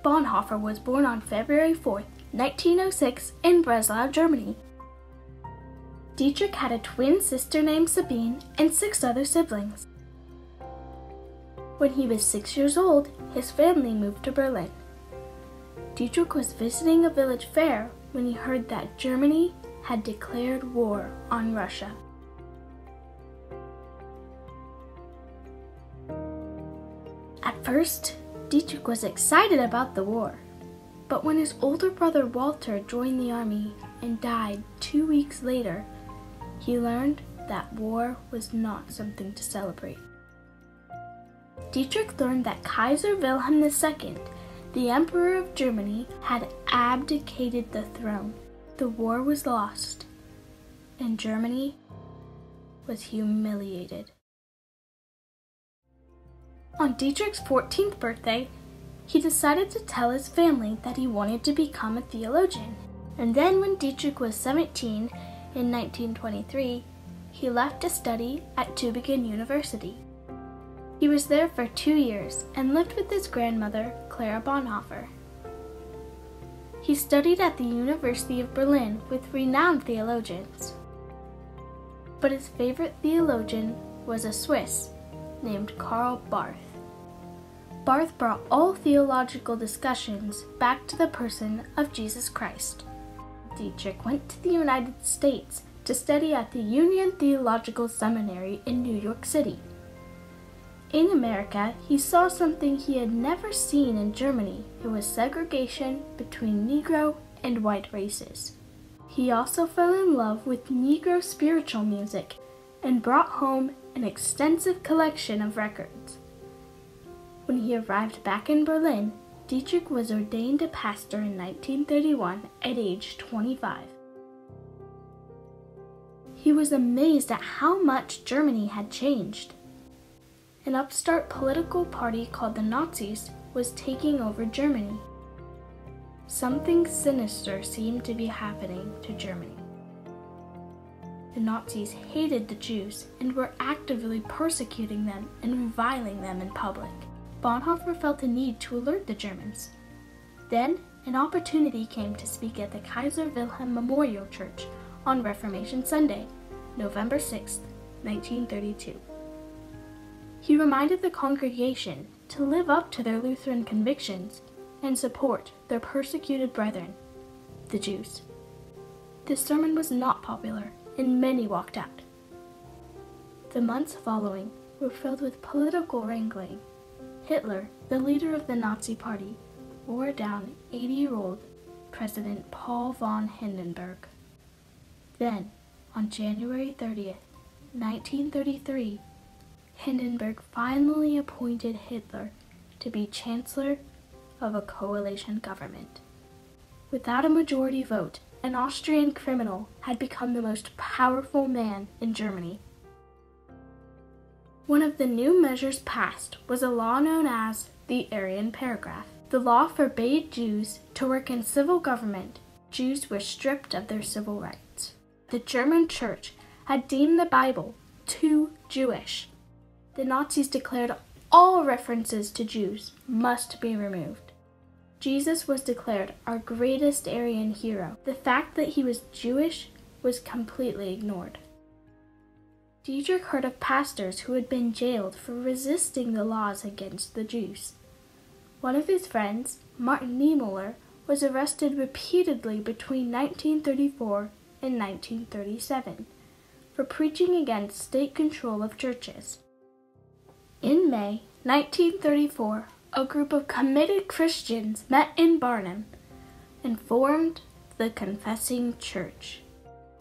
Bonhoeffer was born on February 4, 1906 in Breslau, Germany. Dietrich had a twin sister named Sabine and 6 other siblings. When he was 6 years old, his family moved to Berlin. Dietrich was visiting a village fair when he heard that Germany had declared war on Russia. At first, Dietrich was excited about the war, but when his older brother Walter joined the army and died 2 weeks later, he learned that war was not something to celebrate. Dietrich learned that Kaiser Wilhelm II, the Emperor of Germany, had abdicated the throne. The war was lost, and Germany was humiliated. On Dietrich's 14th birthday, he decided to tell his family that he wanted to become a theologian. And then when Dietrich was 17, in 1923, he left to study at Tübingen University. He was there for 2 years and lived with his grandmother, Clara Bonhoeffer. He studied at the University of Berlin with renowned theologians. But his favorite theologian was a Swiss named Karl Barth. Barth brought all theological discussions back to the person of Jesus Christ. Dietrich went to the United States to study at the Union Theological Seminary in New York City. In America, he saw something he had never seen in Germany. It was segregation between Negro and white races. He also fell in love with Negro spiritual music and brought home an extensive collection of records. When he arrived back in Berlin, Dietrich was ordained a pastor in 1931 at age 25. He was amazed at how much Germany had changed. An upstart political party called the Nazis was taking over Germany. Something sinister seemed to be happening to Germany. The Nazis hated the Jews and were actively persecuting them and reviling them in public. Bonhoeffer felt a need to alert the Germans. Then, an opportunity came to speak at the Kaiser Wilhelm Memorial Church on Reformation Sunday, November 6, 1932. He reminded the congregation to live up to their Lutheran convictions and support their persecuted brethren, the Jews. This sermon was not popular, and many walked out. The months following were filled with political wrangling. Hitler, the leader of the Nazi Party, wore down 80-year-old President Paul von Hindenburg. Then, on January 30th, 1933, Hindenburg finally appointed Hitler to be Chancellor of a coalition government. Without a majority vote, an Austrian criminal had become the most powerful man in Germany. One of the new measures passed was a law known as the ARYAN paragraph. The law forbade Jews to work in civil government. Jews were stripped of their civil rights. The German church had deemed the Bible too Jewish. The Nazis declared all references to Jews must be removed. Jesus was declared our greatest Aryan hero. The fact that he was Jewish was completely ignored. Dietrich heard of pastors who had been jailed for resisting the laws against the Jews. One of his friends, Martin Niemöller, was arrested repeatedly between 1934 and 1937 for preaching against state control of churches. In May 1934, a group of committed Christians met in Barnum and formed the Confessing Church.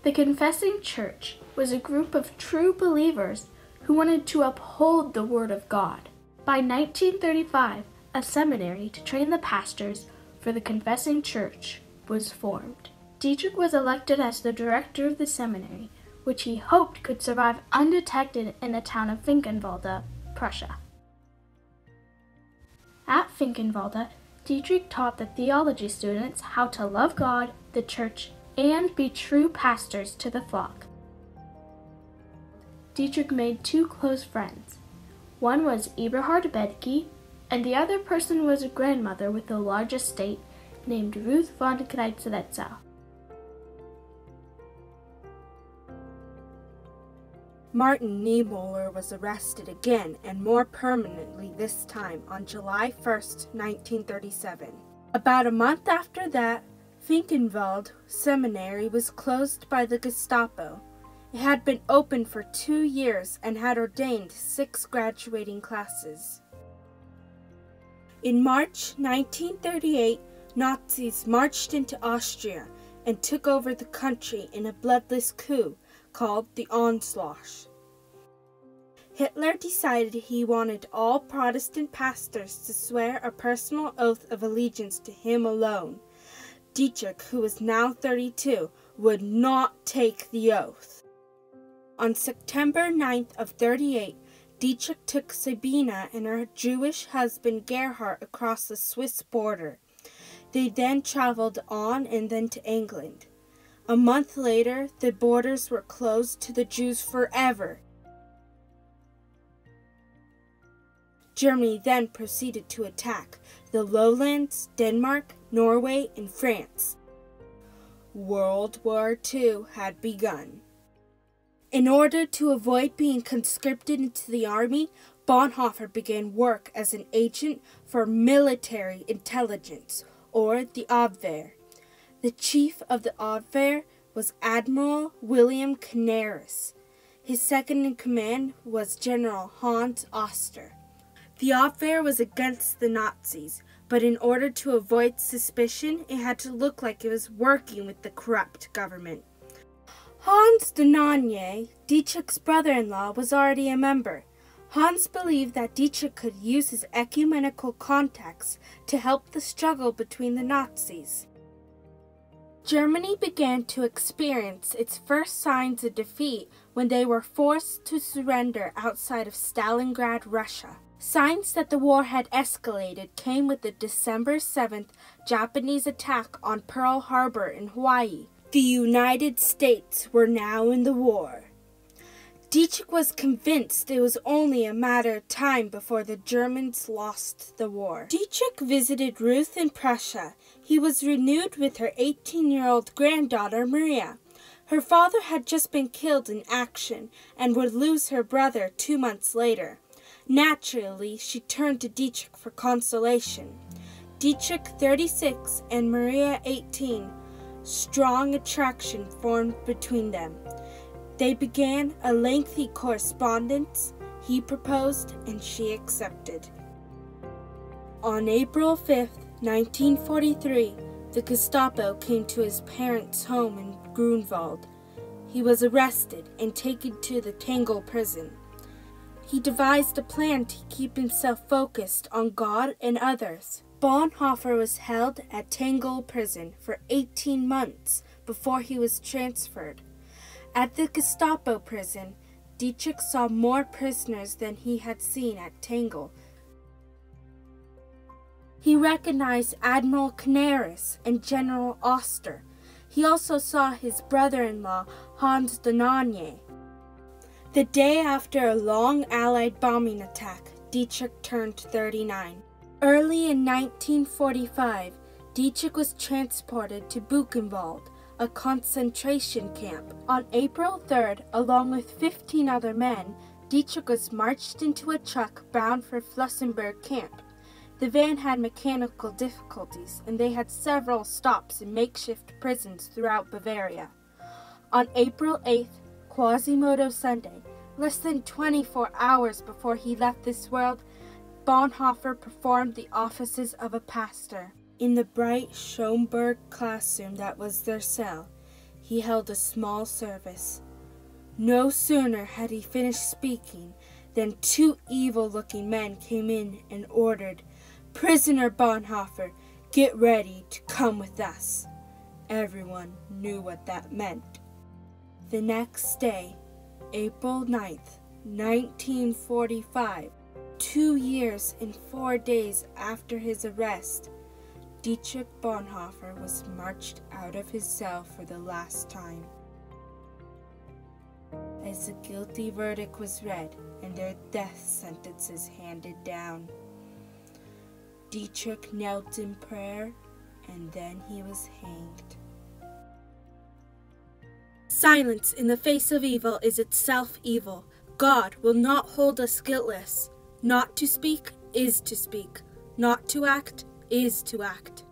The Confessing Church was a group of true believers who wanted to uphold the Word of God. By 1935, a seminary to train the pastors for the Confessing Church was formed. Dietrich was elected as the director of the seminary, which he hoped could survive undetected in the town of Finkenwalde, Prussia. At Finkenwalde, Dietrich taught the theology students how to love God, the church, and be true pastors to the flock. Dietrich made 2 close friends. One was Eberhard Bethge, and the other person was a grandmother with a large estate named Ruth von Kreitzeletzow. Martin Niemöller was arrested again, and more permanently this time on July 1st, 1937. About a month after that, Finkenwald Seminary was closed by the Gestapo. It had been open for 2 years and had ordained 6 graduating classes. In March 1938, Nazis marched into Austria and took over the country in a bloodless coup called the ANSCHLUSS. Hitler decided he wanted all Protestant pastors to swear a personal oath of allegiance to him alone. Dietrich, who was now 32, would not take the oath. On September 9th of 38, Dietrich took Sabina and her Jewish husband Gerhard across the Swiss border. They then traveled on and then to England. A month later, the borders were closed to the Jews forever. Germany then proceeded to attack the lowlands, Denmark, Norway, and France. World War II had begun. In order to avoid being conscripted into the army, Bonhoeffer began work as an agent for military intelligence, or the ABWEHR. The chief of the ABWEHR was Admiral William Canaris. His second in command was General Hans Oster. The ABWEHR was against the Nazis, but in order to avoid suspicion, it had to look like it was working with the corrupt government. Hans Donanje, Dietrich's brother-in-law, was already a member. Hans believed that Dietrich could use his ecumenical contacts to help the struggle between the Nazis. Germany began to experience its first signs of defeat when they were forced to surrender outside of Stalingrad, Russia. Signs that the war had escalated came with the December 7th Japanese attack on Pearl Harbor in Hawaii. The United States were now in the war. Dietrich was convinced it was only a matter of time before the Germans lost the war. Dietrich visited Ruth in Prussia. He was renewed with her 18-year-old granddaughter Maria. Her father had just been killed in action and would lose her brother 2 months later. Naturally, she turned to Dietrich for consolation. Dietrich, 36, and Maria, 18, strong attraction formed between them. They began a lengthy correspondence. He proposed and she accepted. On April 5th, 1943, the Gestapo came to his parents' home in Grunwald. He was arrested and taken to the Tangle prison. He devised a plan to keep himself focused on God and others. Bonhoeffer was held at Tangle prison for 18 months before he was transferred. At the Gestapo prison, Dietrich saw more prisoners than he had seen at Tangle. He recognized Admiral Canaris and General Oster. He also saw his brother-in-law, Hans Donanje. The day after a long Allied bombing attack, Dietrich turned 39. Early in 1945, Dietrich was transported to Buchenwald, a concentration camp. On April 3rd, along with 15 other men, Dietrich was marched into a truck bound for Flossenburg camp. The van had mechanical difficulties, and they had several stops in makeshift prisons throughout Bavaria. On April 8th, Quasimodo Sunday, less than 24 hours before he left this world, Bonhoeffer performed the offices of a pastor. In the bright Schomburg classroom that was their cell, he held a small service. No sooner had he finished speaking than 2 evil-looking men came in and ordered, "Prisoner Bonhoeffer, get ready to come with us." Everyone knew what that meant. The next day, April 9th, 1945, 2 years and 4 days after his arrest, Dietrich Bonhoeffer was marched out of his cell for the last time. As the guilty verdict was read and their death sentences handed down, Dietrich knelt in prayer, and then he was hanged. Silence in the face of evil is itself evil. God will not hold us guiltless. Not to speak is to speak. Not to act is to act.